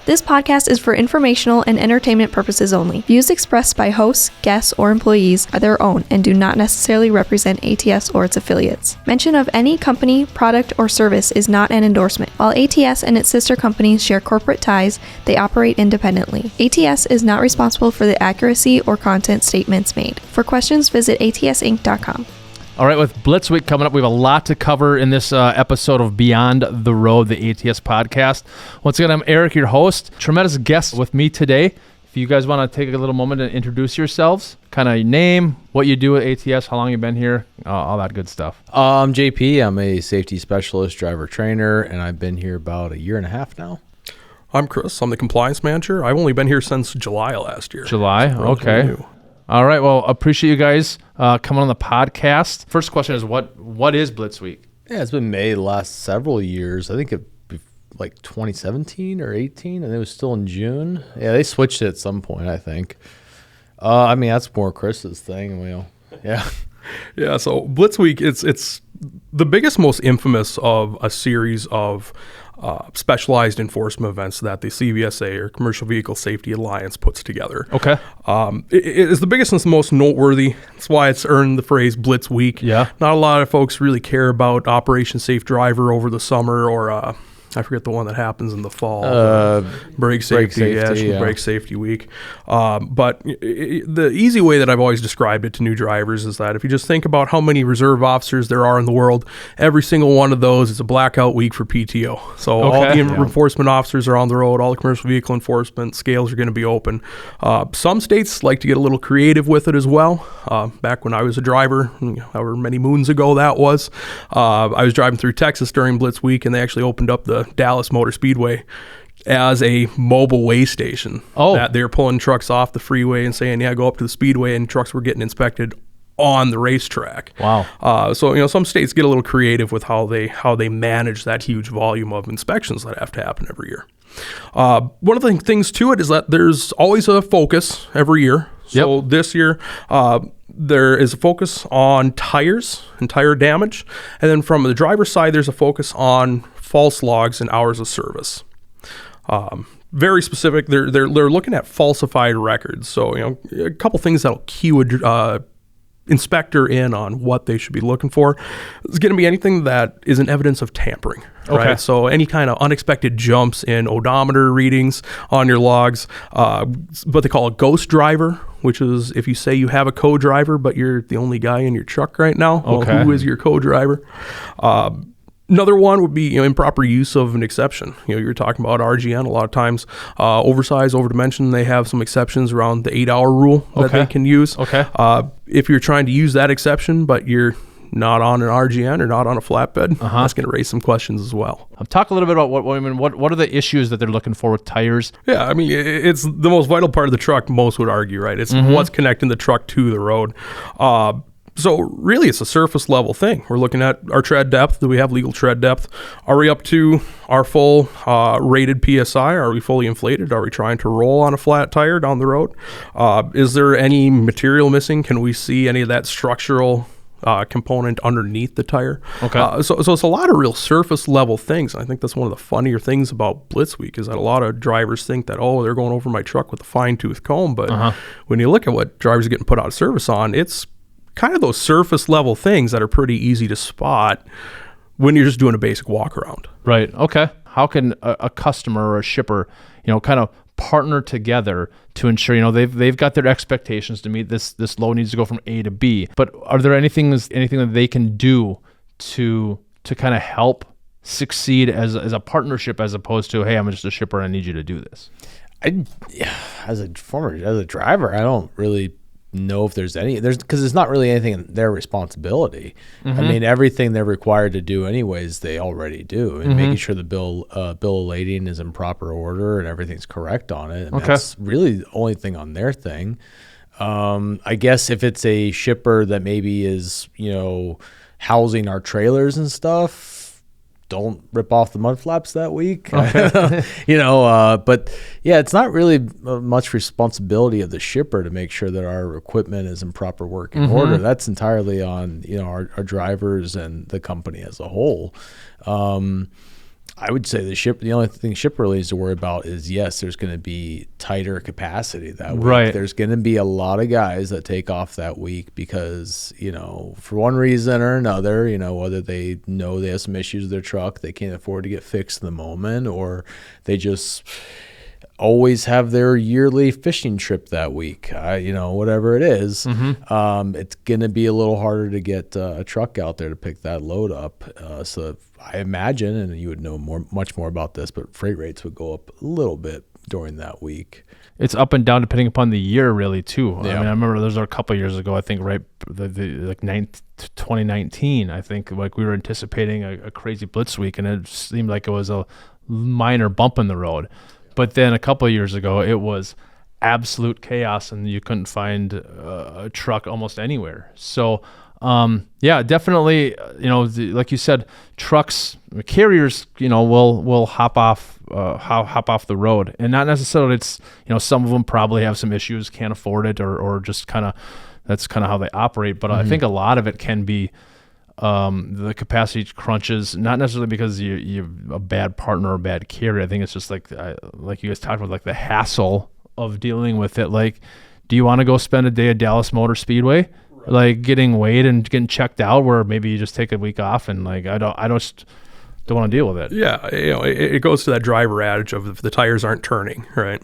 This podcast is for informational and entertainment purposes only. Views expressed by hosts, guests, or employees are their own and do not necessarily represent ATS or its affiliates. Mention of any company, product, or service is not an endorsement. While ATS and its sister companies share corporate ties, they operate independently. ATS is not responsible for the accuracy or content statements made. For questions, visit atsinc.com. All right, with Blitz Week coming up, we have a lot to cover in this episode of Beyond the Road, the ATS podcast. Once again, I'm Eric, your host. Tremendous guest with me today. If you guys want to take a little moment and introduce yourselves, kind of your name, what you do at ATS, how long you've been here, all that good stuff. I'm JP. I'm a safety specialist, driver trainer, and I've been here about a year and a half now. I'm Chris. I'm the compliance manager. I've only been here since July last year. July? So okay. All right. Well, appreciate you guys coming on the podcast. First question is, what is Blitz Week? Yeah, it's been made the last several years. I think like 2017 or 18, and it was still in June. Yeah, they switched it at some point, I think. I mean, that's more Chris's thing. Yeah. Yeah, so Blitz Week, it's the biggest, most infamous of a series of specialized enforcement events that the CVSA, or Commercial Vehicle Safety Alliance, puts together. Okay. It is the biggest and the most noteworthy. That's why it's earned the phrase Blitz Week. Yeah. Not a lot of folks really care about Operation Safe Driver over the summer, or I forget the one that happens in the fall. Brake Safety. Brake Safety Week. But the easy way that I've always described it to new drivers is that if you just think about how many reserve officers there are in the world, every single one of those is a blackout week for PTO. So all the enforcement officers are on the road, all the commercial vehicle enforcement scales are going to be open. Some states like to get a little creative with it as well. Back when I was a driver, however many moons ago that was, I was driving through Texas during Blitz Week, and they actually opened up the Dallas Motor Speedway as a mobile weigh station. That they're pulling trucks off the freeway and saying, yeah, go up to the speedway, and trucks were getting inspected on the racetrack. Wow. So some states get a little creative with how they manage that huge volume of inspections that have to happen every year. One of the things to it is that there's always a focus every year. So this year, there is a focus on tires and tire damage. And then from the driver's side, there's a focus on false logs and hours of service. Very specific. They're looking at falsified records. So, a couple things that'll cue a inspector in on what they should be looking for. It's going to be anything that is an evidence of tampering. Okay. Right? So any kind of unexpected jumps in odometer readings on your logs, what they call a ghost driver, which is if you say you have a co-driver, but you're the only guy in your truck right now. Okay. Well, who is your co-driver? Another one would be improper use of an exception. You're talking about RGN. A lot of times, oversized, overdimension, they have some exceptions around the 8-hour rule that they can use. Okay. If you're trying to use that exception, but you're not on an RGN or not on a flatbed, that's going to raise some questions as well. Talk a little bit about what are the issues that they're looking for with tires? Yeah, I mean, it's the most vital part of the truck, most would argue, right? It's what's connecting the truck to the road. So really, it's a surface level thing. We're looking at our tread depth. Do we have legal tread depth? Are we up to our full rated PSI? Are we fully inflated? Are we trying to roll on a flat tire down the road? Is there any material missing? Can we see any of that structural component underneath the tire? Okay. So it's a lot of real surface level things. I think that's one of the funnier things about Blitz Week is that a lot of drivers think that, they're going over my truck with a fine tooth comb. But when you look at what drivers are getting put out of service on, it's kind of those surface level things that are pretty easy to spot when you're just doing a basic walk around. Right. Okay. How can a customer or a shipper, kind of partner together to ensure, they've got their expectations to meet, this load needs to go from A to B, but are there anything that they can do to kind of help succeed as a partnership, as opposed to, hey, I'm just a shipper, I need you to do this? As a driver, I don't really know if there's because it's not really anything their responsibility. I mean, everything they're required to do anyways, they already do, and making sure the bill of lading is in proper order and everything's correct on it. And that's really the only thing on their thing. I guess if it's a shipper that maybe is, housing our trailers and stuff, don't rip off the mud flaps that week. But yeah, it's not really much responsibility of the shipper to make sure that our equipment is in proper working order. That's entirely on, our drivers and the company as a whole. I would say the only thing shipper really needs to worry about is, yes, there's going to be tighter capacity that week. Right. There's going to be a lot of guys that take off that week because, for one reason or another, whether they know they have some issues with their truck, they can't afford to get fixed in the moment, or they just always have their yearly fishing trip that week, whatever it is. It's going to be a little harder to get a truck out there to pick that load up. So I imagine, and you would know much more about this, but freight rates would go up a little bit during that week. It's up and down depending upon the year, really, too. Yeah. I mean, I remember there was a couple of years ago, I think, right, 2019, I think, like we were anticipating a crazy blitz week, and it seemed like it was a minor bump in the road. But then a couple of years ago, it was absolute chaos, and you couldn't find a truck almost anywhere. So, definitely, like you said, trucks, carriers, will hop off the road, and not necessarily. It's some of them probably have some issues, can't afford it, or just kind of that's kind of how they operate. But I think a lot of it can be the capacity crunches, not necessarily because you're a bad partner or a bad carrier. I think it's just like you guys talked about, like the hassle of dealing with it. Like, do you want to go spend a day at Dallas Motor Speedway, like getting weighed and getting checked out, where maybe you just take a week off and like I don't want to deal with it. Yeah, it goes to that driver adage of if the tires aren't turning, right?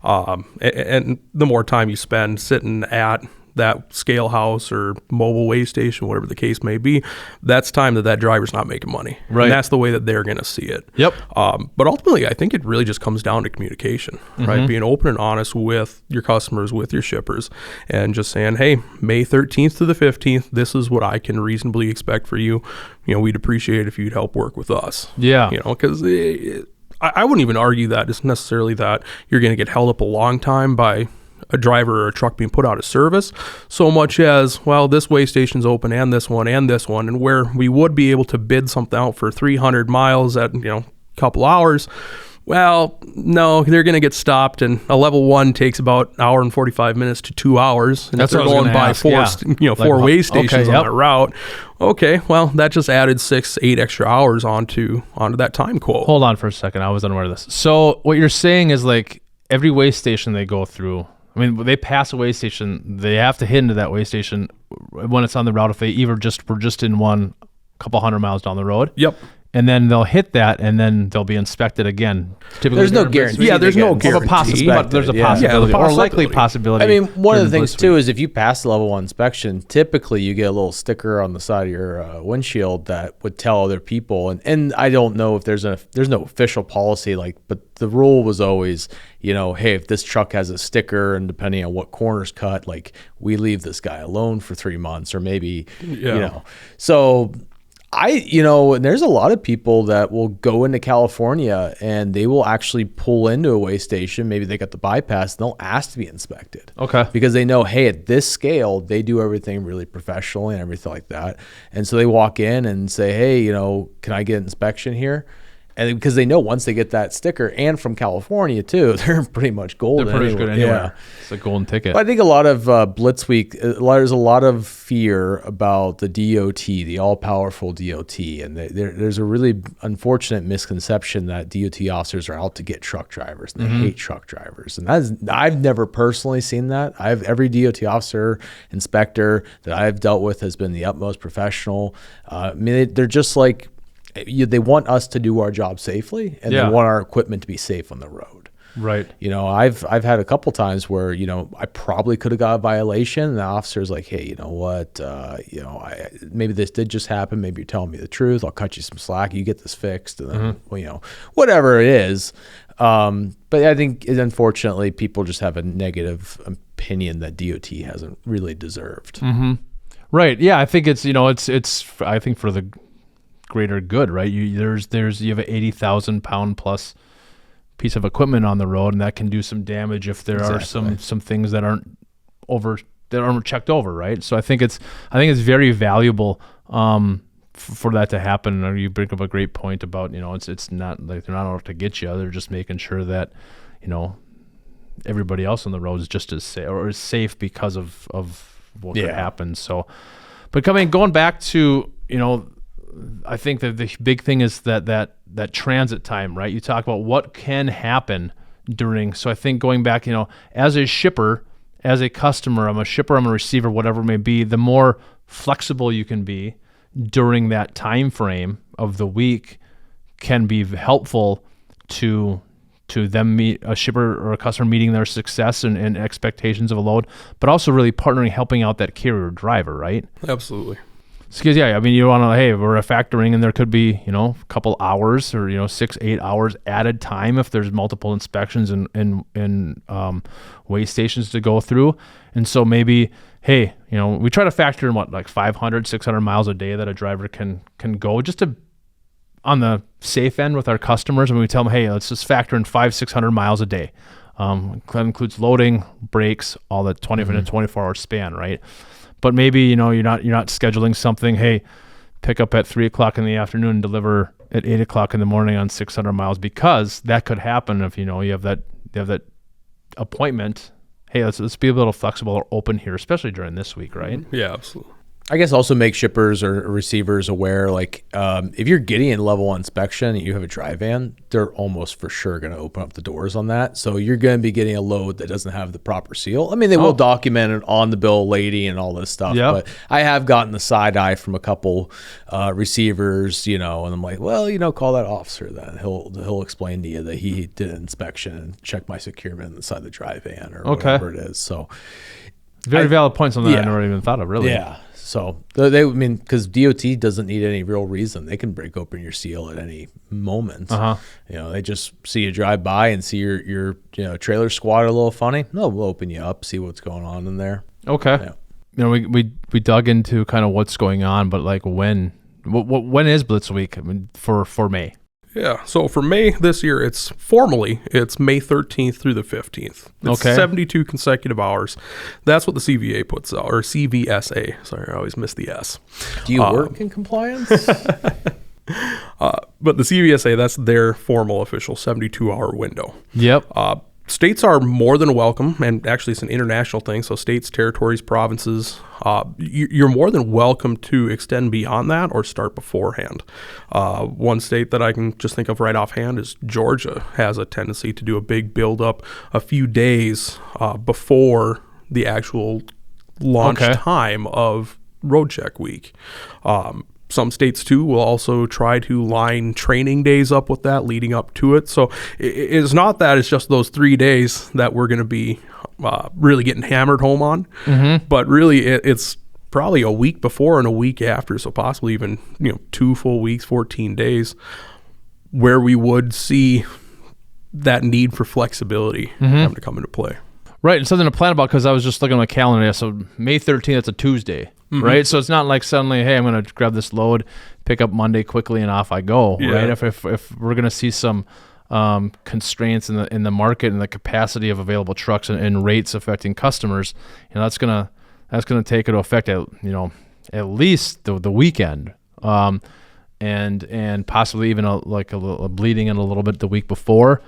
And the more time you spend sitting at that scale house or mobile weigh station, whatever the case may be, that's time that driver's not making money. Right. And that's the way that they're going to see it. Yep. But ultimately, I think it really just comes down to communication, right? Being open and honest with your customers, with your shippers, and just saying, hey, May 13th to the 15th, this is what I can reasonably expect for you. We'd appreciate if you'd help work with us. Yeah. Because I wouldn't even argue that it's necessarily that you're going to get held up a long time by a driver or a truck being put out of service, so much as, well, this weigh station's open and this one, and where we would be able to bid something out for 300 miles at, a couple hours. Well, no, they're going to get stopped, and a level 1 takes about an hour and 45 minutes to 2 hours. And that's if they're going by four weigh stations on a route, okay, well, that just added 6-8 extra hours onto that time quote. Hold on for a second. I was unaware of this. So what you're saying is, like, every weigh station they go through, I mean, they pass a weigh station, they have to hit into that weigh station when it's on the route if they were just in one couple 100 miles down the road. Yep. And then they'll hit that, and then they'll be inspected again. Typically, there's no guarantee. Yeah, there's no guarantee. But there's a possibility, or likely possibility. I mean, one of the things too is if you pass the level 1 inspection, typically you get a little sticker on the side of your windshield that would tell other people. And I don't know if there's no official policy, but the rule was always, hey, if this truck has a sticker, and depending on what corners cut, like we leave this guy alone for 3 months, or maybe, so. And there's a lot of people that will go into California and they will actually pull into a weigh station. Maybe they got the bypass and they'll ask to be inspected. Okay. Because they know, hey, at this scale, they do everything really professionally and everything like that. And so they walk in and say, hey, can I get inspection here? And because they know once they get that sticker, and from California too, they're pretty much golden. They're pretty good anywhere. Yeah. It's a golden ticket. But I think a lot of Blitz Week, there's a lot of fear about the DOT, the all-powerful DOT. And there's a really unfortunate misconception that DOT officers are out to get truck drivers. And they hate truck drivers. And I've never personally seen that. Every DOT officer, inspector that I've dealt with has been the utmost professional. I mean, they're just like, they want us to do our job safely, and they want our equipment to be safe on the road. Right. I've had a couple times where, I probably could have got a violation, and the officer's like, hey, you know what, maybe this did just happen. Maybe you're telling me the truth. I'll cut you some slack. You get this fixed, and then, whatever it is. But I think, unfortunately, people just have a negative opinion that DOT hasn't really deserved. Right. Yeah. I think it's I think for the greater good, right? You have an 80,000 pound plus piece of equipment on the road, and that can do some damage if there are some things that aren't checked over, right? So I think it's very valuable for that to happen. You bring up a great point about it's not like they're not out to get you; they're just making sure that everybody else on the road is just as safe or is safe because of what could happen. So, but going back to I think that the big thing is that transit time, right? You talk about what can happen during. So I think going back, as a shipper, as a customer, I'm a shipper, I'm a receiver, whatever it may be, the more flexible you can be during that time frame of the week can be helpful to them meet a shipper or a customer meeting their success and expectations of a load, but also really partnering, helping out that carrier driver, right? Absolutely. Because you want to, hey, we're factoring, and there could be, a couple hours or 6-8 hours added time if there's multiple inspections and weigh stations to go through. And so maybe, hey, we try to factor in like 500, 600 miles a day that a driver can go, just to on the safe end with our customers. And we tell them, hey, let's just factor in 500-600 miles a day. That includes loading, brakes, all that 24-hour span, right? But maybe, you're not scheduling something, hey, pick up at 3:00 in the afternoon and deliver at 8:00 in the morning on 600 miles, because that could happen if, you have that appointment. Hey, let's be a little flexible or open here, especially during this week, right? Yeah, absolutely. I guess also make shippers or receivers aware, like if you're getting a level 1 inspection and you have a dry van, they're almost for sure going to open up the doors on that. So you're going to be getting a load that doesn't have the proper seal. I mean, they will document it on the bill of lading and all this stuff. Yep. But I have gotten the side eye from a couple receivers, and I'm like, well, call that officer then. He'll explain to you that he did an inspection and checked my securement inside the dry van or whatever it is. So very valid points on that. I never even thought of, really. Yeah. So because DOT doesn't need any real reason. They can break open your seal at any moment. They just see you drive by and see your trailer squatted a little funny. No, we'll open you up, see what's going on in there. Okay. Yeah. We dug into kind of what's going on, but like when is Blitz Week? I mean, for May. Yeah, so for May this year, it's May 13th through the 15th. It's 72 consecutive hours. That's what the CVA puts out, or CVSA. Sorry, I always miss the S. Do you work in compliance? But the CVSA, that's their formal official 72-hour window. Yep. States are more than welcome, and actually it's an international thing, so states, territories, provinces, you're more than welcome to extend beyond that or start beforehand. One state that I can just think of right offhand is Georgia has a tendency to do a big build-up a few days before the actual launch time of Roadcheck Week. Some states, too, will also try to line training days up with that leading up to it. So it's not that it's just those 3 days that we're going to be really getting hammered home on, but really it's probably a week before and a week after, so possibly even 2 full weeks, 14 days, where we would see that need for flexibility having to come into play. Right, and something to plan about, because I was just looking at my calendar. So May 13th, that's a Tuesday, right? So it's not like suddenly, hey, I'm going to grab this load, pick up Monday quickly, and off I go, right? If we're going to see some constraints in the market and the capacity of available trucks and rates affecting customers, that's gonna take into effect at least the weekend, and possibly even a bleeding in a little bit the week before.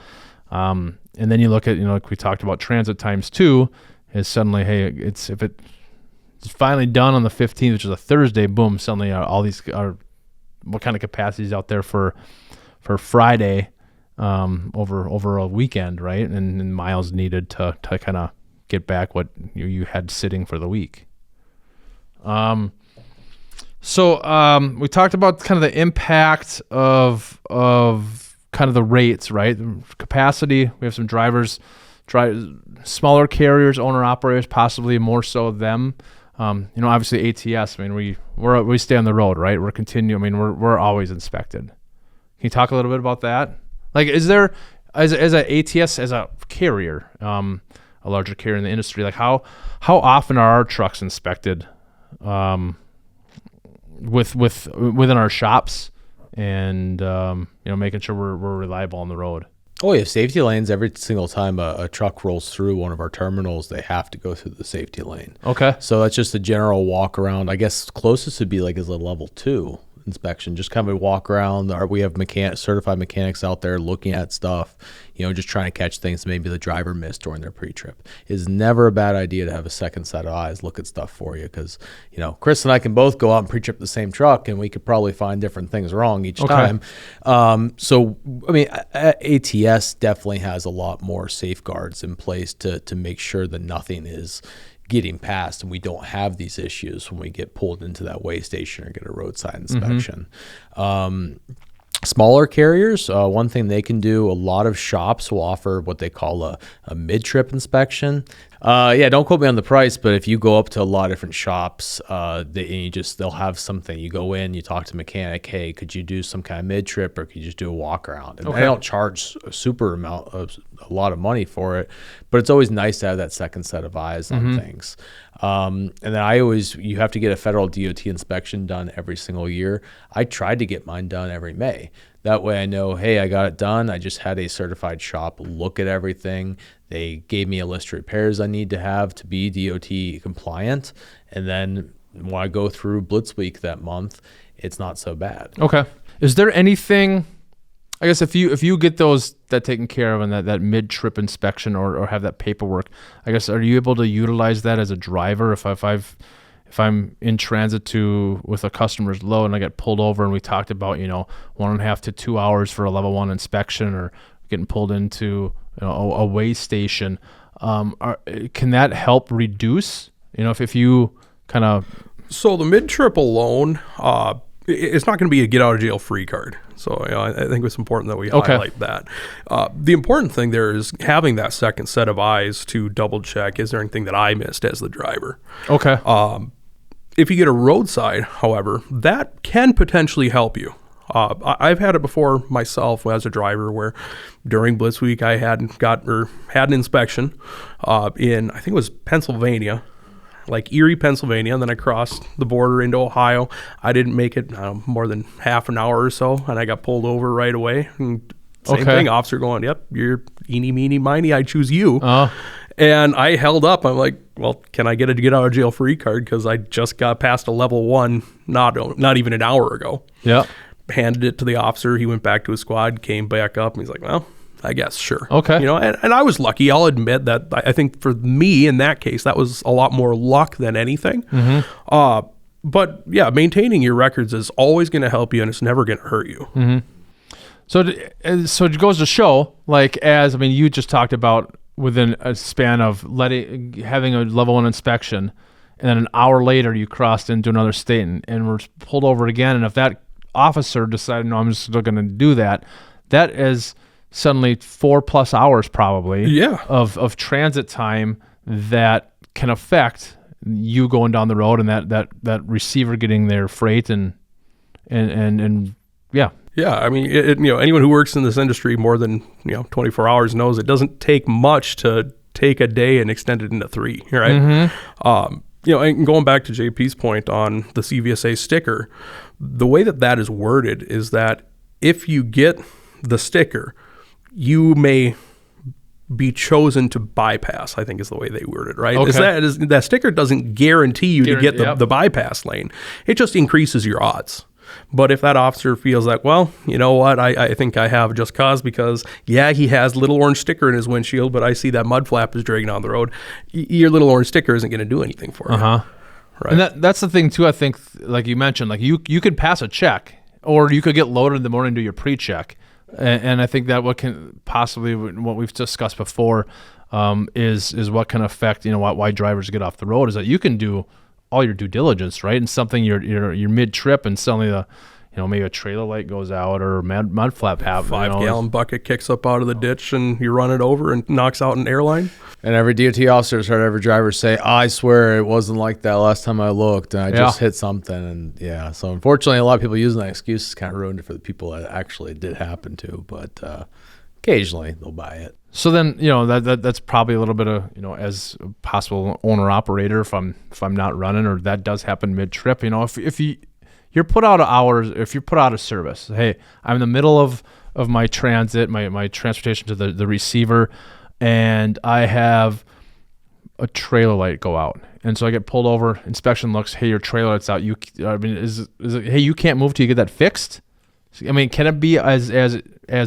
And then you look at, like we talked about transit times too, is suddenly, hey, if it's finally done on the 15th, which is a Thursday, boom, suddenly all these are, what kind of capacity is out there for Friday, over a weekend, right? And miles needed to kind of get back what you had sitting for the week. So we talked about kind of the impact of kind of the rates, right? We have some drivers, smaller carriers, owner operators, possibly more so them. Obviously ATS. I mean, we stay on the road, right? We're continuing. I mean, we're always inspected. Can you talk a little bit about that? Like, is there as a ATS, as a carrier, a larger carrier in the industry, like how often are our trucks inspected, within our shops? And making sure we're reliable on the road. Oh yeah, safety lanes. Every single time a truck rolls through one of our terminals, they have to go through the safety lane. Okay. So that's just a general walk around. I guess closest would be like as a level 2. inspection, just kind of a walk around. We have certified mechanics out there looking at stuff, just trying to catch things maybe the driver missed during their pre-trip. It's never a bad idea to have a second set of eyes look at stuff for you, because Chris and I can both go out and pre-trip the same truck, and we could probably find different things wrong each time. So I mean, ATS definitely has a lot more safeguards in place to make sure that nothing is getting past and we don't have these issues when we get pulled into that weigh station or get a roadside inspection. Smaller carriers, one thing they can do, a lot of shops will offer what they call a mid-trip inspection. Don't quote me on the price, but if you go up to a lot of different shops, they'll have something. You go in, you talk to the mechanic, hey, could you do some kind of mid-trip, or could you just do a walk around? And they don't charge a lot of money for it, but it's always nice to have that second set of eyes on things. And then you have to get a federal DOT inspection done every single year. I tried to get mine done every May. That way I know, hey, I got it done. I just had a certified shop look at everything. They gave me a list of repairs I need to have to be DOT compliant. And then when I go through Blitz Week that month, it's not so bad. Okay. Is there anything, I guess if you get that taken care of and that mid-trip inspection or have that paperwork, I guess, are you able to utilize that as a driver? If I'm in transit with a customer's load and I get pulled over and we talked about, 1.5 to 2 hours for a level 1 inspection, or getting pulled into a weigh station, can that help reduce, if you kind of... So the mid-trip alone, it's not going to be a get out of jail free card. So I think it's important that we highlight that. The important thing there is having that second set of eyes to double check, is there anything that I missed as the driver? Okay. If you get a roadside, however, that can potentially help you. I've had it before myself as a driver, where during Blitz Week I had an inspection in, I think it was Pennsylvania, like Erie, Pennsylvania, and then I crossed the border into Ohio. I didn't make it more than half an hour or so, and I got pulled over right away. And same thing, officer going, yep, you're eeny, meeny, miny, I choose you. And I held up. I'm like, well, can I get a get out of jail free card? Because I just got past a level 1 not even an hour ago. Yeah. Handed it to the officer. He went back to his squad, came back up, and he's like, well, I guess, sure. Okay. And I was lucky. I'll admit that I think for me in that case, that was a lot more luck than anything. But yeah, maintaining your records is always going to help you, and it's never going to hurt you. So it goes to show, you just talked about within a span of having a level 1 inspection, and then an hour later you crossed into another state and were pulled over again. And if that officer decided, no, I'm just still going to do that, that is suddenly 4+ hours probably of transit time that can affect you going down the road, and that receiver getting their freight and yeah. Yeah, I mean, anyone who works in this industry more than 24 hours knows it doesn't take much to take a day and extend it into 3, right? And going back to JP's point on the CVSA sticker, the way that is worded is that if you get the sticker, you may be chosen to bypass, I think is the way they word it, right? Okay. That sticker doesn't guarantee you to get the bypass lane. It just increases your odds. But if that officer feels like, well, you know what, I think I have just cause, because, he has little orange sticker in his windshield, but I see that mud flap is dragging down the road, your little orange sticker isn't going to do anything for you. Right. And that's the thing, too, I think, like you mentioned, like you could pass a check, or you could get loaded in the morning and do your pre-check. And I think that what we've discussed before is what can affect, why drivers get off the road, is that you can do all your due diligence, right? And something you're mid-trip, and suddenly maybe a trailer light goes out or mud flap happens. 5-gallon bucket kicks up out of the ditch and you run it over and knocks out an airline. And every DOT officer has heard every driver say, I swear it wasn't like that last time I looked, and I just hit something. And so unfortunately, a lot of people using that excuse is kind of ruined it for the people that actually did happen to, but occasionally they'll buy it. So then, that's probably a little bit of, as a possible owner operator, if I'm not running, or that does happen mid-trip, if you're put out of hours, if you're put out of service, hey, I'm in the middle of my transit, my transportation to the receiver, and I have a trailer light go out. And so I get pulled over, inspection looks, hey, your trailer light's out. Is it, hey, you can't move till you get that fixed? I mean, can it be as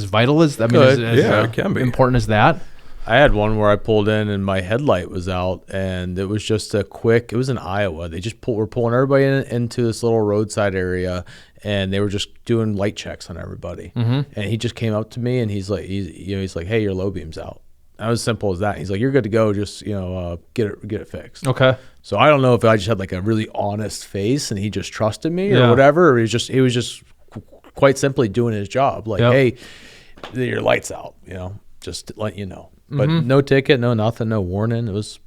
vital as, it can be important as that? I had one where I pulled in and my headlight was out, and it was just it was in Iowa. They just were pulling everybody into this little roadside area, and they were just doing light checks on everybody. And he just came up to me and he's like, hey, your low beam's out. That was simple as that. He's like, you're good to go. Just, get it fixed. Okay. So I don't know if I just had like a really honest face and he just trusted me or whatever. Or he was just quite simply doing his job. Like, hey, your light's out, just to let you know. But no ticket, no nothing, no warning. It was,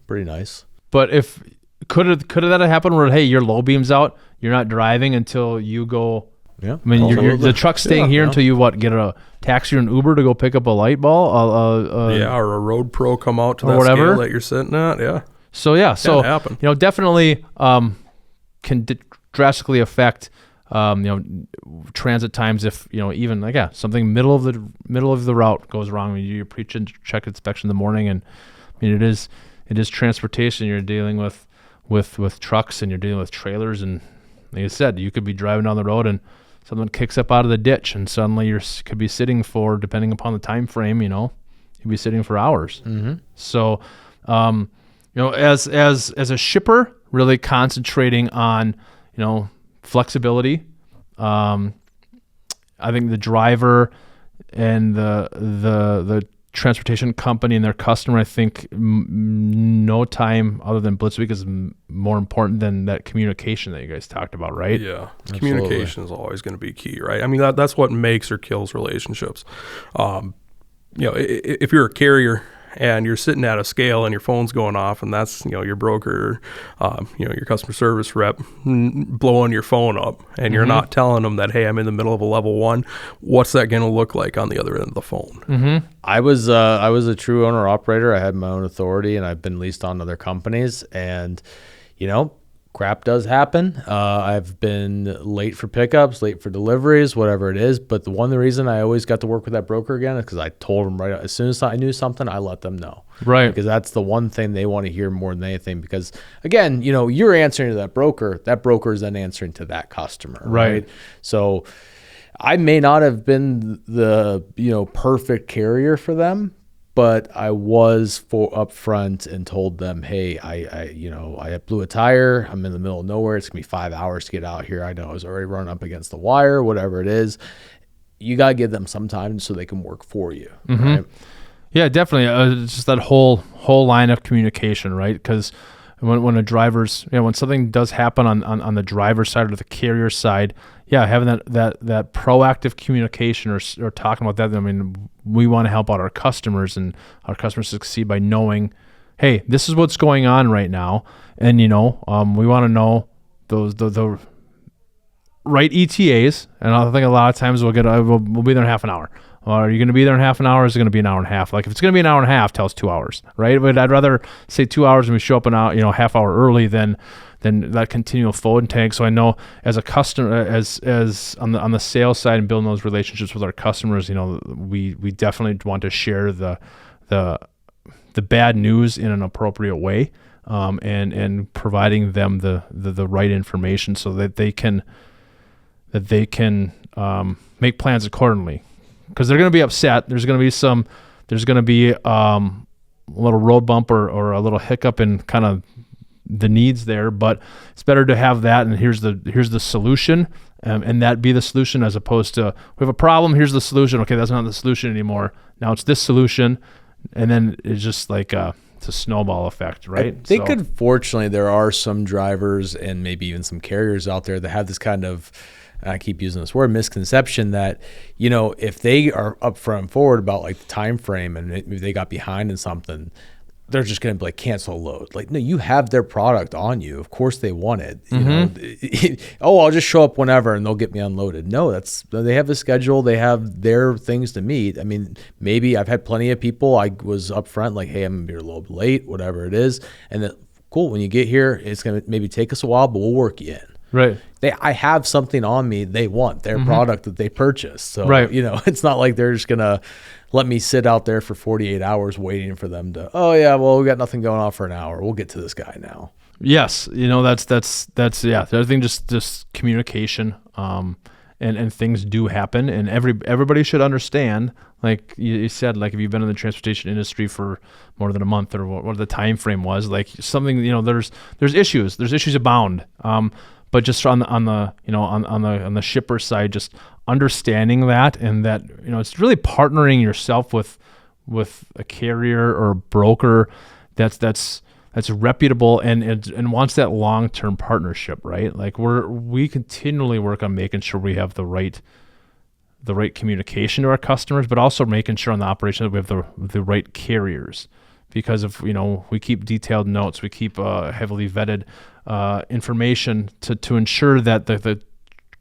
pretty nice. But if could that have happened where, hey, your low beam's out, you're not driving until you go. Yeah, I mean, the truck's staying here until you get a taxi or an Uber to go pick up a light ball. Or a Road Pro come out to that scale that you're sitting at. Yeah. So happen. Definitely can drastically affect transit times if even something middle of the route goes wrong. I mean, you're preaching check inspection in the morning, and I mean it is transportation. You're dealing with trucks and you're dealing with trailers, and like I said, you could be driving down the road and someone kicks up out of the ditch, and suddenly you could be sitting for, depending upon the time frame, you'd be sitting for hours. So, as a shipper, really concentrating on, flexibility. I think the driver and the transportation company and their customer, I think no time other than Blitz Week is more important than that communication that you guys talked about, right? Yeah, absolutely. Communication is always going to be key, right? I mean, that's what makes or kills relationships. If you're a carrier and you're sitting at a scale and your phone's going off, and that's your broker, your customer service rep blowing your phone up, and you're not telling them that, hey, I'm in the middle of a level 1. What's that going to look like on the other end of the phone? I was a true owner operator. I had my own authority, and I've been leased on other companies, and crap does happen. I've been late for pickups, late for deliveries, whatever it is. But the reason I always got to work with that broker again is because I told them right as soon as I knew something, I let them know. Right. Because that's the one thing they want to hear more than anything. Because again, you're answering to that broker is then answering to that customer. Right. So I may not have been the perfect carrier for them, but I was upfront and told them, hey, I blew a tire. I'm in the middle of nowhere. It's gonna be 5 hours to get out here. I know I was already running up against the wire, whatever it is. You gotta give them some time so they can work for you. Right? Yeah, definitely. It's just that whole line of communication, right? Because when a driver's, when something does happen on the driver's side or the carrier side, having that proactive communication or talking about that. I mean, we want to help out our customers, and our customers succeed by knowing, hey, this is what's going on right now, and we want to know the right ETAs. And I think a lot of times we'll be there in half an hour. Are you going to be there in half an hour? Or is it going to be an hour and a half? Like if it's going to be an hour and a half, tell us 2 hours, right? But I'd rather say 2 hours and we show up an hour, half hour early than that continual phone tag. So I know as a customer, as on the sales side and building those relationships with our customers, we definitely want to share the bad news in an appropriate way, and providing them the right information so that they can make plans accordingly. Because they're going to be upset. There's going to be a little road bump or a little hiccup in kind of the needs there, but it's better to have that. And here's the solution, and that be the solution, as opposed to, we have a problem, here's the solution. Okay, that's not the solution anymore. Now it's this solution, and then it's just like it's a snowball effect, right? I think unfortunately there are some drivers and maybe even some carriers out there that have this kind of, and I keep using this word, misconception that, if they are upfront and forward about like the time frame and maybe they got behind in something, they're just going to be like, cancel load. Like, no, you have their product on you. Of course they want it. I'll just show up whenever and they'll get me unloaded. No, they have a schedule. They have their things to meet. I mean, maybe I've had plenty of people. I was upfront like, hey, I'm going to be a little late, whatever it is. And then, cool, when you get here, it's going to maybe take us a while, but we'll work you in. Right. I have something on me they want, their product that they purchased. So, Right. It's not like they're just going to let me sit out there for 48 hours waiting for them to, oh yeah, well, we got nothing going on for an hour. We'll get to this guy now. Yes. That's yeah. The other thing, just communication. And things do happen, and everybody should understand, like you said, like if you've been in the transportation industry for more than a month, or what the time frame was, like something, there's issues abound. But just on the shipper side, just understanding that, and that, it's really partnering yourself with a carrier or a broker that's reputable and wants that long-term partnership, right? Like we continually work on making sure we have the right communication to our customers, but also making sure on the operation that we have the right carriers. Because if we keep detailed notes, we keep heavily vetted information to ensure that the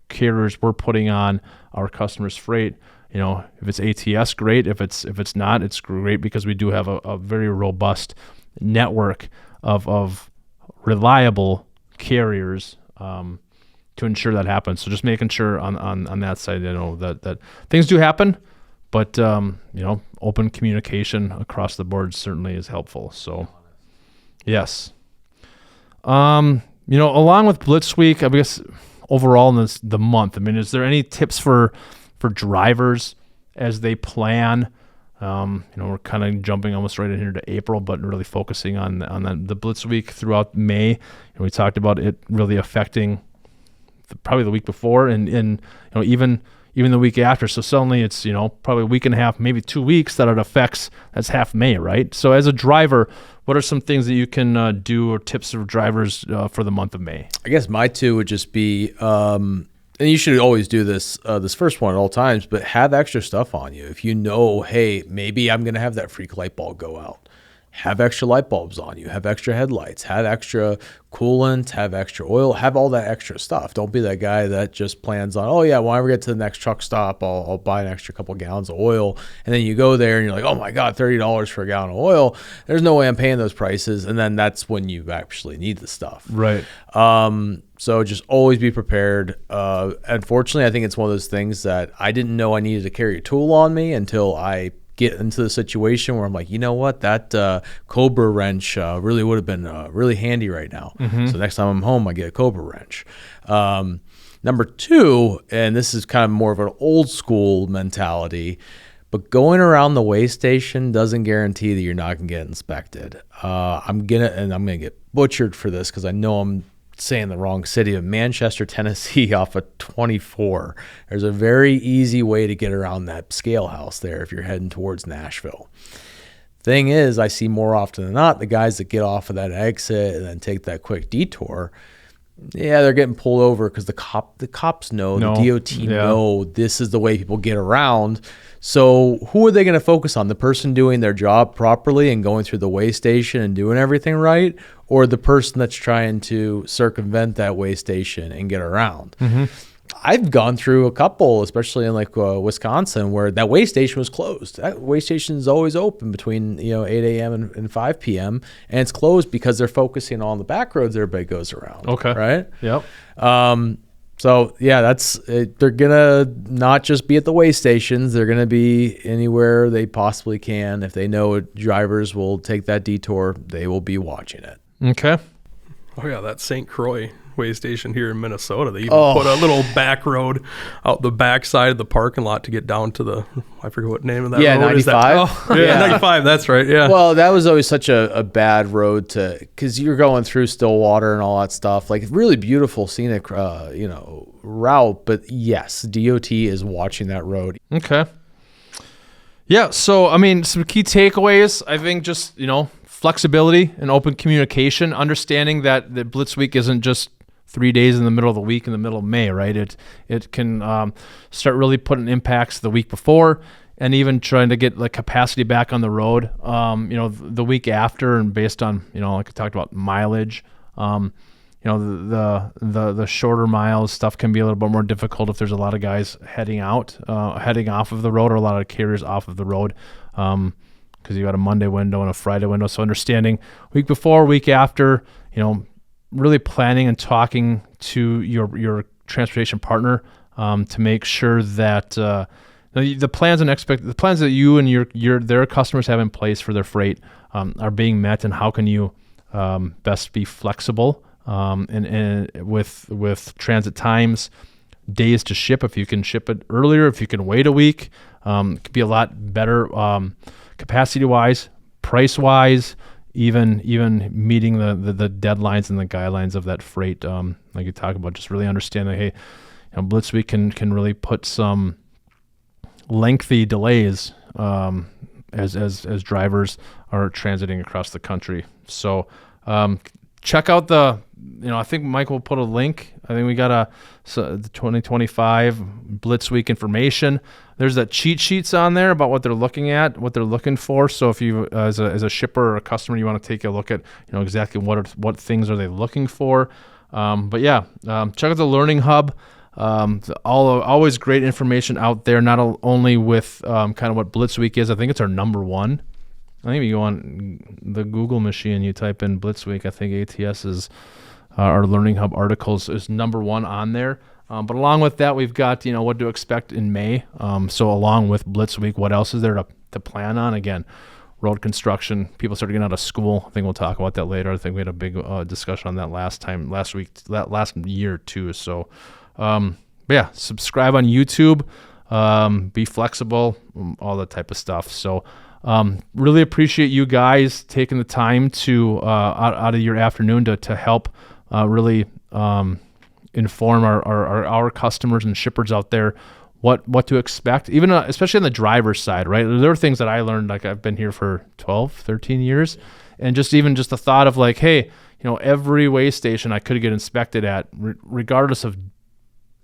carriers we're putting on our customers' freight, if it's ATS, great. If it's not, it's great, because we do have a very robust network of reliable carriers to ensure that happens. So just making sure on that side, that things do happen, but open communication across the board certainly is helpful. So yes. Along with Blitz Week, I guess overall in the month, is there any tips for drivers as they plan? We're kind of jumping almost right in here to April, but really focusing on the Blitz Week throughout May. And we talked about it really affecting probably the week before and even the week after. So suddenly it's, probably a week and a half, maybe 2 weeks that it affects. That's half May, right? So as a driver, what are some things that you can do, or tips for drivers for the month of May? I guess my two would just be, and you should always do this first one at all times, but have extra stuff on you. If hey, maybe I'm going to have that freak light bulb go out. Have extra light bulbs on you. Have extra headlights. Have extra coolant. Have extra oil. Have all that extra stuff. Don't be that guy that just plans on, oh yeah, whenever we get to the next truck stop, I'll buy an extra couple gallons of oil. And then you go there and you're like, oh my God, $30 for a gallon of oil. There's no way I'm paying those prices. And then that's when you actually need the stuff. Right. So just always be prepared. Unfortunately, I think it's one of those things that I didn't know I needed to carry a tool on me until I get into the situation where I'm like, what, that Cobra wrench really would have been really handy right now. So next time I'm home, I get a Cobra wrench. Number two, and this is kind of more of an old school mentality, but going around the weigh station doesn't guarantee that you're not going to get inspected. I'm going to get butchered for this because I know I'm saying the wrong city of Manchester, Tennessee off of 24. There's a very easy way to get around that scale house there if you're heading towards Nashville. Thing is, I see more often than not the guys that get off of that exit and then take that quick detour. Yeah, they're getting pulled over because the cops know, the DOT know this is the way people get around. So who are they going to focus on? The person doing their job properly and going through the weigh station and doing everything right, or the person that's trying to circumvent that weigh station and get around? I've gone through a couple, especially in Wisconsin, where that weigh station was closed. That weigh station is always open between 8 a.m. and 5 p.m. and it's closed because they're focusing on the back roads everybody goes around. Okay. Right. Yep. So yeah, that's it. They're gonna not just be at the weigh stations. They're gonna be anywhere they possibly can. If they know drivers will take that detour, they will be watching it. Okay. Oh yeah, that St. Croix weigh station here in Minnesota. They even put a little back road out the back side of the parking lot to get down to the, I forget what name of that road 95? is. That? Yeah, 95. That's right. Yeah. Well, that was always such a bad road because you're going through Stillwater and all that stuff. Like really beautiful scenic, route. But yes, DOT is watching that road. Okay. Yeah. So, some key takeaways, I think just, flexibility and open communication, understanding that the Blitz Week isn't just 3 days in the middle of the week in the middle of May, right? It can start really putting impacts the week before, and even trying to get capacity back on the road, the week after, and based on, like I talked about mileage, the shorter miles stuff can be a little bit more difficult if there's a lot of guys heading off of the road, or a lot of carriers off of the road. Because you got a Monday window and a Friday window. So understanding week before, week after, really planning and talking to your transportation partner to make sure that the plans that you and their customers have in place for their freight are being met, and how can you best be flexible and with transit times, days to ship. If you can ship it earlier, if you can wait a week, it could be a lot better capacity wise, price wise, even meeting the deadlines and the guidelines of that freight. Like you talk about, just really understanding, hey, Blitz Week can really put some lengthy delays as drivers are transiting across the country. So check out I think Mike will put a link. I think we got the 2025 Blitz Week information. There's that cheat sheets on there about what they're looking at, what they're looking for. So if you, as a shipper or a customer, you want to take a look at, exactly what things are they looking for. But yeah, check out the Learning Hub. Always great information out there, not only with kind of what Blitz Week is. I think it's our number one. I think if you go on the Google machine, you type in Blitz Week, I think ATS is our Learning Hub articles is number one on there. But along with that, we've got, what to expect in May. So along with Blitz Week, what else is there to plan on? Again, road construction, people starting getting out of school. I think we'll talk about that later. I think we had a big discussion on that last year too. So, but yeah, subscribe on YouTube, be flexible, all that type of stuff. So, really appreciate you guys taking the time to out of your afternoon to help really inform our customers and shippers out there what to expect, even especially on the driver's side, right? There are things that I learned, like I've been here for 12, 13 years, and just the thought of like, hey, every weigh station I could get inspected at, regardless of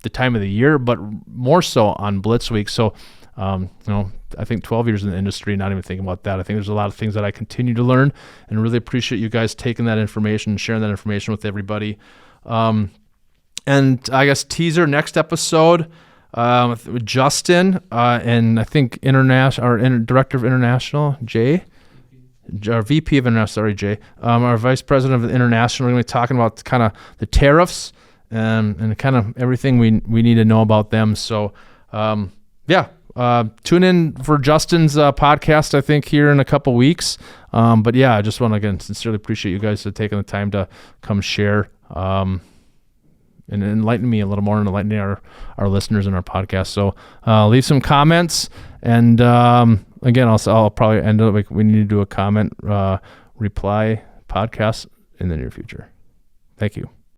the time of the year, but more so on Blitz Week. So, I think 12 years in the industry, not even thinking about that. I think there's a lot of things that I continue to learn, and really appreciate you guys taking that information and sharing that information with everybody. And I guess teaser next episode with Justin and I think Director of International, Jay, our VP of International, sorry, Jay, our Vice President of International. We're going to be talking about kind of the tariffs and kind of everything we need to know about them. So, tune in for Justin's podcast, I think, here in a couple weeks. But yeah, I just want to, again, sincerely appreciate you guys for taking the time to come share and enlighten me a little more and enlightening our listeners in our podcast. So leave some comments. And again, I'll probably end up we need to do a comment reply podcast in the near future. Thank you.